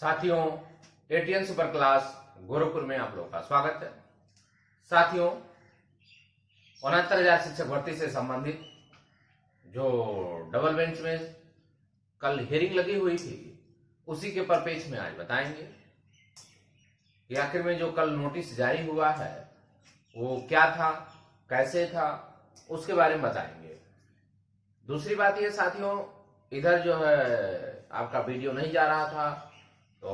साथियों, ATN super class Gorakhpur में आप लोगों का स्वागत है। साथियों, 69,000 शिक्षक भर्ती से संबंधित जो डबल बेंच में कल हियरिंग लगी हुई थी, उसी के परपेच में आज बताएंगे कि आखिर में जो कल नोटिस जारी हुआ है वो क्या था, कैसे था, उसके बारे में बताएंगे। दूसरी बात ये साथियों, इधर जो है आपका वीडियो नहीं जा रहा था तो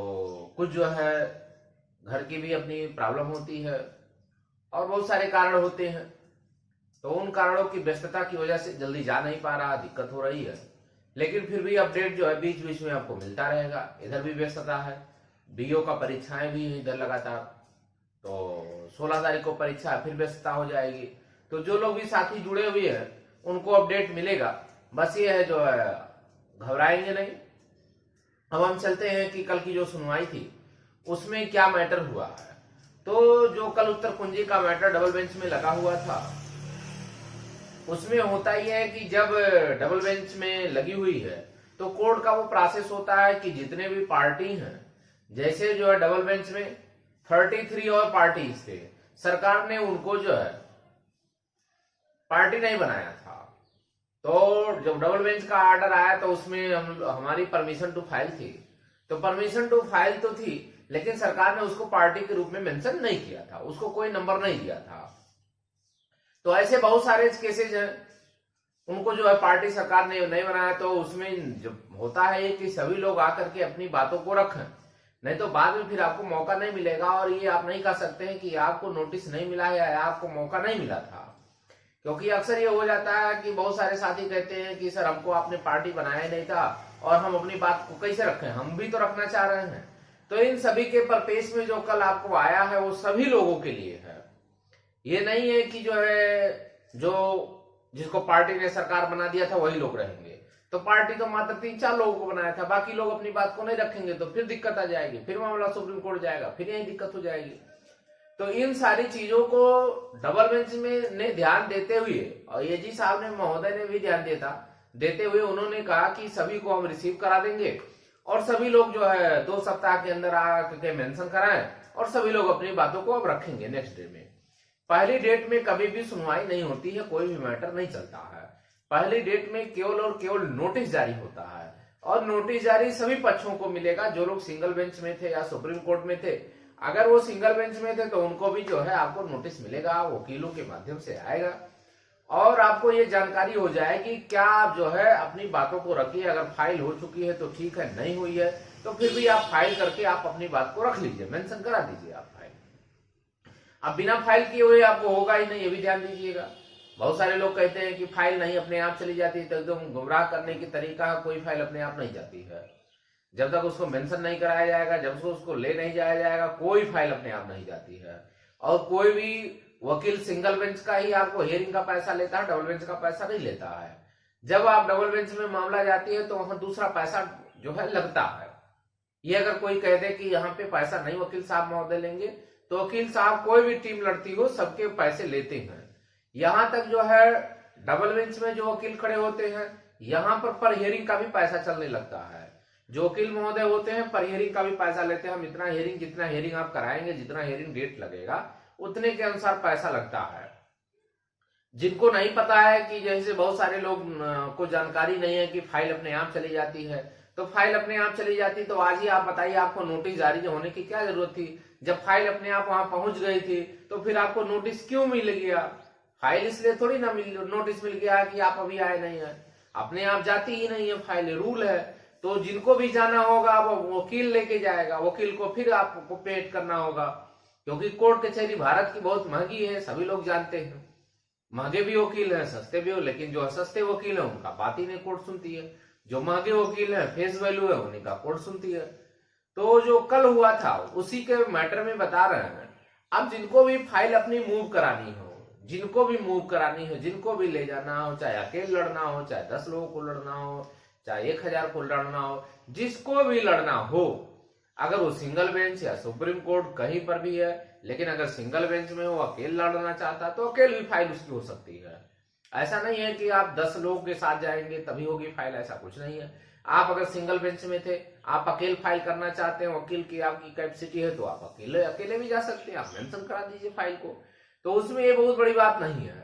कुछ जो है घर की भी अपनी प्रॉब्लम होती है और बहुत सारे कारण होते हैं, तो उन कारणों की व्यस्तता की वजह से जल्दी जा नहीं पा रहा, दिक्कत हो रही है। लेकिन फिर भी अपडेट जो है बीच बीच में आपको मिलता रहेगा। इधर भी व्यस्तता है, बीओ का परीक्षाएं भी इधर लगातार, तो 16 तारीख को परीक्षा, फिर व्यस्तता हो जाएगी। तो जो लोग भी साथी जुड़े हुए हैं उनको अपडेट मिलेगा। बस ये है, जो है घबराएंगे नहीं। अब हम चलते हैं कि कल की जो सुनवाई थी उसमें क्या मैटर हुआ है। तो जो कल उत्तर कुंजी का मैटर डबल बेंच में लगा हुआ था, उसमें होता ही है कि जब डबल बेंच में लगी हुई है तो कोर्ट का वो प्रोसेस होता है कि जितने भी पार्टी हैं, जैसे जो है डबल बेंच में 33 और पार्टीज थे, सरकार ने उनको जो है पार्टी नहीं बनाया था। तो जब डबल बेंच का ऑर्डर आया तो उसमें हमारी परमिशन टू फाइल थी, तो परमिशन टू फाइल तो थी, लेकिन सरकार ने उसको पार्टी के रूप में मेंशन नहीं किया था, उसको कोई नंबर नहीं दिया था। तो ऐसे बहुत सारे केसेज हैं, उनको जो है पार्टी सरकार ने नहीं बनाया। तो उसमें जो होता है कि सभी लोग आकर के अपनी बातों को रखें, नहीं तो बाद में फिर आपको मौका नहीं मिलेगा। और ये आप नहीं कह सकते हैं कि आपको नोटिस नहीं मिला है या आपको मौका नहीं मिला था, क्योंकि अक्सर ये हो जाता है कि बहुत सारे साथी कहते हैं कि सर हमको आपने पार्टी बनाया नहीं था और हम अपनी बात को कैसे रखें, हम भी तो रखना चाह रहे हैं। तो इन सभी के परपेश में जो कल आपको आया है वो सभी लोगों के लिए है। ये नहीं है कि जो है जो जिसको पार्टी ने सरकार बना दिया था वही लोग रहेंगे। तो पार्टी तो मात्र 3-4 लोगों को बनाया था, बाकी लोग अपनी बात को नहीं रखेंगे तो फिर दिक्कत आ जाएगी, फिर मामला सुप्रीम कोर्ट जाएगा, फिर यही दिक्कत हो जाएगी। तो इन सारी चीजों को डबल बेंच में ने ध्यान देते हुए, और एजी साहब ने, महोदय ने भी ध्यान देते हुए उन्होंने कहा कि सभी को हम रिसीव करा देंगे और सभी लोग जो है 2 सप्ताह के अंदर आके मेंशन कराएं और सभी लोग अपनी बातों को अब रखेंगे नेक्स्ट डे में। पहली डेट में कभी भी सुनवाई नहीं होती है, कोई भी मैटर नहीं चलता है। पहली डेट में केवल और केवल नोटिस जारी होता है, और नोटिस जारी सभी पक्षों को मिलेगा। जो लोग सिंगल बेंच में थे या सुप्रीम कोर्ट में थे, अगर वो सिंगल बेंच में थे तो उनको भी जो है आपको नोटिस मिलेगा, वकीलों के माध्यम से आएगा और आपको ये जानकारी हो जाएगी। क्या आप जो है अपनी बातों को रखिए, अगर फाइल हो चुकी है तो ठीक है, नहीं हुई है तो फिर भी आप फाइल करके आप अपनी बात को रख लीजिए, मेंशन करा दीजिए आप फाइल। अब बिना फाइल किए हुए आपको होगा ही नहीं, ये भी ध्यान दीजिएगा। बहुत सारे लोग कहते हैं कि फाइल नहीं अपने आप चली जाती है, तो एकदम गुमराह करने की तरीका है। कोई फाइल अपने आप नहीं जाती है, जब तक उसको मेंशन नहीं कराया जाएगा, जब तक उसको ले नहीं जाया जाएगा, कोई फाइल अपने आप नहीं जाती है। और कोई भी वकील सिंगल बेंच का ही आपको हियरिंग का पैसा लेता है, डबल बेंच का पैसा नहीं लेता है। जब आप डबल बेंच में मामला जाती है तो वहां दूसरा पैसा जो है लगता है। ये अगर कोई कह दे कि यहाँ पे पैसा नहीं वकील साहब महोदय लेंगे, तो वकील साहब कोई भी टीम लड़ती हो सबके पैसे लेते हैं। यहां तक जो है डबल बेंच में जो वकील खड़े होते हैं, यहाँ पर हियरिंग का भी पैसा चलने लगता है। जो वकील महोदय होते हैं पर हियरिंग का भी पैसा लेते हैं। हम इतना हियरिंग, जितना हियरिंग आप कराएंगे, जितना हियरिंग डेट लगेगा उतने के अनुसार पैसा लगता है। जिनको नहीं पता है कि जैसे बहुत सारे लोग को जानकारी नहीं है कि फाइल अपने आप चली जाती है, तो फाइल अपने आप चली जाती तो आज ही आप बताइए आपको नोटिस जारी होने की क्या जरूरत थी। जब फाइल अपने आप वहां पहुंच गई थी तो फिर आपको नोटिस क्यों मिल गया? फाइल इसलिए थोड़ी ना नोटिस मिल गया कि आप अभी आए नहीं है, अपने आप जाती ही नहीं है फाइल, रूल है। तो जिनको भी जाना होगा वो वकील लेके जाएगा, वकील को फिर आपको पेड करना होगा, क्योंकि कोर्ट कचहरी भारत की बहुत महंगी है, सभी लोग जानते हैं। महंगे भी वकील हैं, सस्ते भी हो, लेकिन जो सस्ते वकील हैं उनका बात ही नहीं कोर्ट सुनती है। जो महंगे वकील हैं, फेस वैल्यू है, उन्हीं का कोर्ट सुनती है। तो जो कल हुआ था उसी के मैटर में बता रहे हैं। अब जिनको भी फाइल अपनी मूव करानी हो, जिनको भी मूव करानी हो, जिनको भी ले जाना हो, चाहे अकेले लड़ना हो, चाहे 10 लोगों को लड़ना हो, चाहे 1000 को लड़ना हो, जिसको भी लड़ना हो, अगर वो सिंगल बेंच या सुप्रीम कोर्ट कहीं पर भी है, लेकिन अगर सिंगल बेंच में वो अकेले लड़ना चाहता तो अकेले भी फाइल उसकी हो सकती है। ऐसा नहीं है कि आप 10 लोगों के साथ जाएंगे तभी होगी फाइल, ऐसा कुछ नहीं है। आप अगर सिंगल बेंच में थे, आप अकेले फाइल करना चाहते हैं, वकील की आपकी कैपेसिटी है, तो आप अकेले अकेले भी जा सकते हैं, आप मेंशन करा दीजिए फाइल को। तो उसमें ये बहुत बड़ी बात नहीं है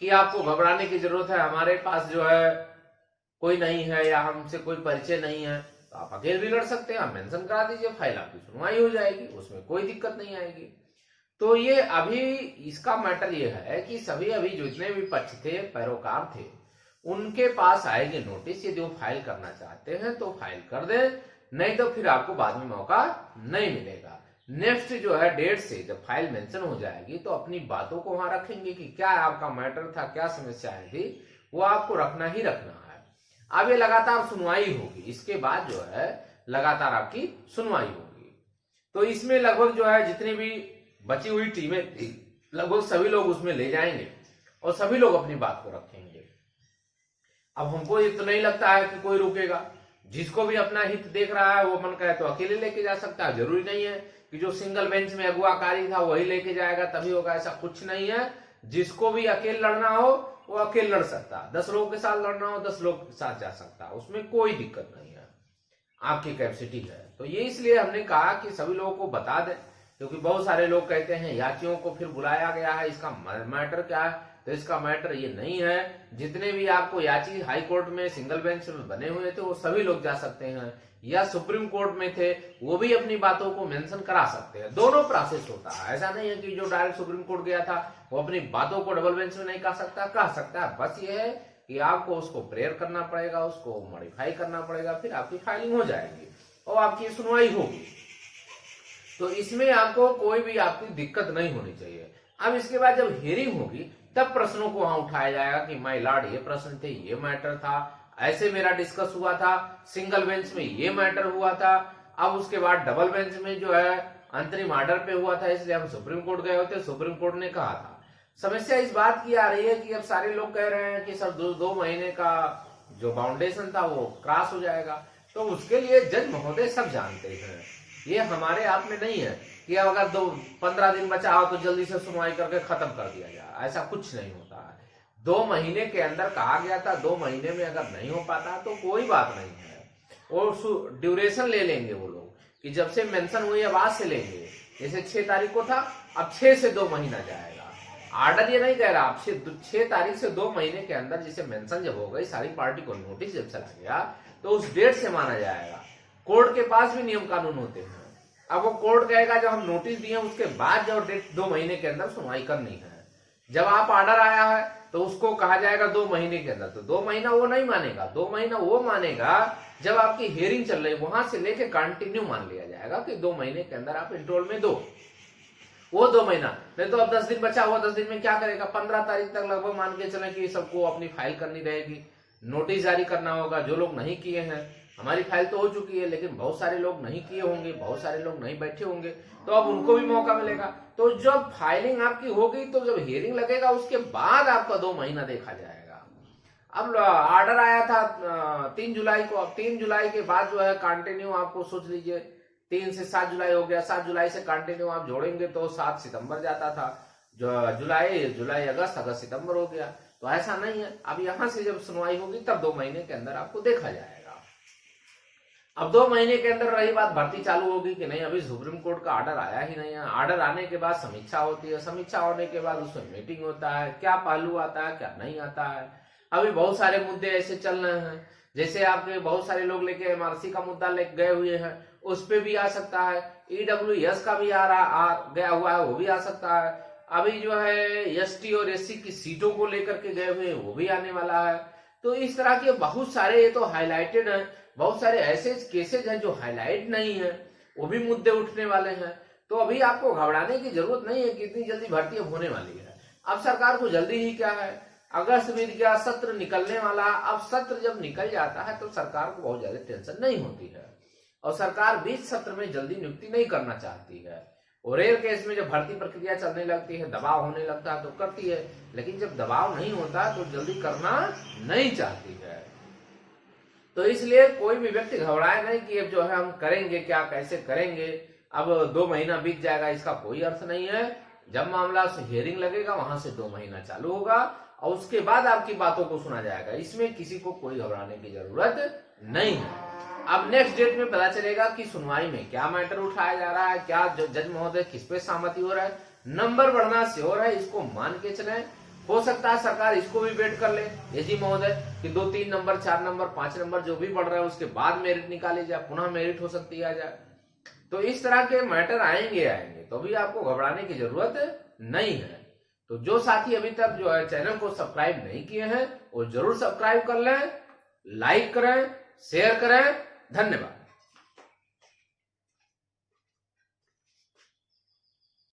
कि आपको घबराने की जरूरत है। हमारे पास जो है कोई नहीं है या हमसे कोई परिचय नहीं है, तो आप अकेले भी लड़ सकते हैं, आप मेंशन करा दीजिए, फाइल आपकी सुनवाई हो जाएगी, उसमें कोई दिक्कत नहीं आएगी। तो ये अभी इसका मैटर ये है कि सभी अभी जितने भी पक्ष थे, पैरोकार थे, उनके पास आएगी नोटिस। यदि वो फाइल करना चाहते हैं तो फाइल कर दें, नहीं तो फिर आपको बाद में मौका नहीं मिलेगा। नेक्स्ट जो है डेट से जब फाइल मेंशन हो जाएगी तो अपनी बातों को वहां रखेंगे कि क्या आपका मैटर था, क्या समस्याएं थी, वो आपको रखना ही रखना है। अब ये लगातार सुनवाई होगी, इसके बाद जो है लगातार आपकी सुनवाई होगी। तो इसमें लगभग जो है जितनी भी बची हुई टीमें थी, लगभग सभी लोग उसमें ले जाएंगे और सभी लोग अपनी बात को रखेंगे। अब हमको ये तो नहीं लगता है कि कोई रुकेगा। जिसको भी अपना हित देख रहा है वो मन कहे तो अकेले लेके जा सकता है। जरूरी नहीं है कि जो सिंगल बेंच में अगुवाकारी था वही लेके जाएगा तभी होगा, ऐसा कुछ नहीं है। जिसको भी अकेले लड़ना हो वो अकेले लड़ सकता है, 10 लोगों के साथ लड़ना हो 10 लोग के साथ जा सकता है, उसमें कोई दिक्कत नहीं है, आपकी कैपेसिटी है। तो ये इसलिए हमने कहा कि सभी लोगों को बता दें, क्योंकि बहुत सारे लोग कहते हैं याचियों को फिर बुलाया गया है, इसका मैटर क्या है। तो इसका मैटर ये नहीं है। जितने भी आपको याची हाई कोर्ट में सिंगल बेंच में बने हुए थे वो सभी लोग जा सकते हैं, या सुप्रीम कोर्ट में थे वो भी अपनी बातों को मेंशन करा सकते हैं। दोनों प्रोसेस होता है। ऐसा नहीं है कि जो डायरेक्ट सुप्रीम कोर्ट गया था वो अपनी बातों को डबल बेंच में नहीं कह सकता, कह सकता है। बस ये है कि आपको उसको प्रेयर करना पड़ेगा, उसको मॉडिफाई करना पड़ेगा, फिर आपकी फाइलिंग हो जाएगी और आपकी सुनवाई होगी। तो इसमें आपको कोई भी आपकी दिक्कत नहीं होनी चाहिए। अब इसके बाद जब हियरिंग होगी तब प्रश्नों को वहां उठाया जाएगा कि माय लॉर्ड ये प्रश्न थे, ये मैटर था, ऐसे मेरा डिस्कस हुआ था, सिंगल बेंच में ये मैटर हुआ था, अब उसके बाद डबल बेंच में जो है अंतरिम ऑर्डर पे हुआ था इसलिए हम सुप्रीम कोर्ट गए होते, सुप्रीम कोर्ट ने कहा था। समस्या इस बात की आ रही है कि अब सारे लोग कह रहे हैं कि सर 2 महीने का जो बाउंडेशन था वो क्रॉस हो जाएगा। तो उसके लिए जज महोदय सब जानते हैं, ये हमारे आप में नहीं है कि अगर 15 दिन बचा हो तो जल्दी से सुनवाई करके खत्म कर दिया जाए, ऐसा कुछ नहीं होता है। 2 महीने के अंदर कहा गया था, 2 महीने में अगर नहीं हो पाता तो कोई बात नहीं है। और ड्यूरेशन ले लेंगे वो लोग कि जब से मेंशन हुई है आज से लेंगे। जैसे 6 तारीख को था, अब 6 से 2 महीना जाएगा। ऑर्डर ये नहीं कह रहा, अब 6 तारीख से 2 महीने के अंदर जिसे मेंशन जब हो गई, सारी पार्टी को नोटिस जब चला गया तो उस डेट से माना जाएगा। कोर्ट के पास भी नियम कानून होते हैं। अब वो कोर्ट कहेगा जब हम नोटिस दिए उसके बाद जब डेट 2 महीने के अंदर सुनवाई करनी है। जब आप ऑर्डर आया है तो उसको कहा जाएगा 2 महीने के अंदर, तो 2 महीना वो नहीं मानेगा। 2 महीना वो मानेगा जब आपकी हियरिंग चल रही, वहां से लेके कंटिन्यू मान लिया जाएगा कि 2 महीने के अंदर आप इंटरवल में दो, वो 2 महीना। नहीं तो अब 10 दिन बचा हुआ, 10 दिन में क्या करेगा, 15 तारीख तक लगभग मान के चले कि सबको अपनी फाइल करनी रहेगी, नोटिस जारी करना होगा। जो लोग नहीं किए हैं, हमारी फाइल तो हो चुकी है लेकिन बहुत सारे लोग नहीं किए होंगे, बहुत सारे लोग नहीं बैठे होंगे, तो अब उनको भी मौका मिलेगा। तो जब फाइलिंग आपकी हो गई तो जब हियरिंग लगेगा उसके बाद आपका 2 महीना देखा जाएगा। अब ऑर्डर आया था 3 जुलाई को, अब 3 जुलाई के बाद जो है कंटिन्यू आपको सोच लीजिए 3 से 7 जुलाई हो गया, 7 जुलाई से कंटिन्यू आप जोड़ेंगे तो 7 सितंबर जाता था, जुलाई अगस्त, अगस्त सितंबर हो गया। तो ऐसा नहीं है, अब यहां से जब सुनवाई होगी तब 2 महीने के अंदर आपको देखा जाएगा। अब 2 महीने के अंदर रही बात भर्ती चालू होगी कि नहीं, अभी सुप्रीम कोर्ट का ऑर्डर आया ही नहीं है। ऑर्डर आने के बाद समीक्षा होती है, समीक्षा होने के बाद उसमें मीटिंग होता है, क्या पहलू आता है क्या नहीं आता है। अभी बहुत सारे मुद्दे ऐसे चल रहे हैं, जैसे आपके बहुत सारे लोग लेके एमआरसी का मुद्दा लेके गए हुए हैं, उस पर भी आ सकता है। ईडब्ल्यूएस का भी गया हुआ है, वो भी आ सकता है। अभी जो है एसटी और एससी की सीटों को लेकर के गए हुए हैं, वो भी आने वाला है। तो इस तरह के बहुत सारे, ये तो हाईलाइटेड है, बहुत सारे ऐसे केसेज हैं जो हाईलाइट नहीं है, वो भी मुद्दे उठने वाले हैं। तो अभी आपको घबराने की जरूरत नहीं है कि इतनी जल्दी भर्ती होने वाली है। अब सरकार को जल्दी ही क्या है, अगस्त बीत गया, सत्र निकलने वाला। अब सत्र जब निकल जाता है तो सरकार को बहुत ज्यादा टेंशन नहीं होती है, और सरकार बीच सत्र में जल्दी नियुक्ति नहीं करना चाहती है। और रेयर केस में जब भर्ती प्रक्रिया चलने लगती है, दबाव होने लगता है तो करती है, लेकिन जब दबाव नहीं होता तो जल्दी करना नहीं चाहती है। तो इसलिए कोई भी व्यक्ति घबराए नहीं कि अब जो है हम करेंगे क्या, कैसे करेंगे, अब 2 महीना बीत जाएगा, इसका कोई अर्थ नहीं है। जब मामला से हियरिंग लगेगा वहां से 2 महीना चालू होगा, और उसके बाद आपकी बातों को सुना जाएगा। इसमें किसी को कोई घबराने की जरूरत नहीं है। अब नेक्स्ट डेट में पता चलेगा कि सुनवाई में क्या मैटर उठाया जा रहा है, क्या जज महोदय किस पे सहमति हो रहा है। नंबर बढ़ना श्योर है, इसको मान के चले। हो सकता है सरकार इसको भी वेट कर ले एजी महोदय कि 2, 3 नंबर, 4 नंबर, 5 नंबर जो भी बढ़ रहा है उसके बाद मेरिट निकाली जाए, पुनः मेरिट हो सकती है जाए। तो इस तरह के मैटर आएंगे, तो भी आपको घबराने की जरूरत नहीं है। तो जो साथी अभी तक जो है चैनल को सब्सक्राइब नहीं किए हैं वो जरूर सब्सक्राइब कर लें, लाइक करें, शेयर करें। धन्यवाद।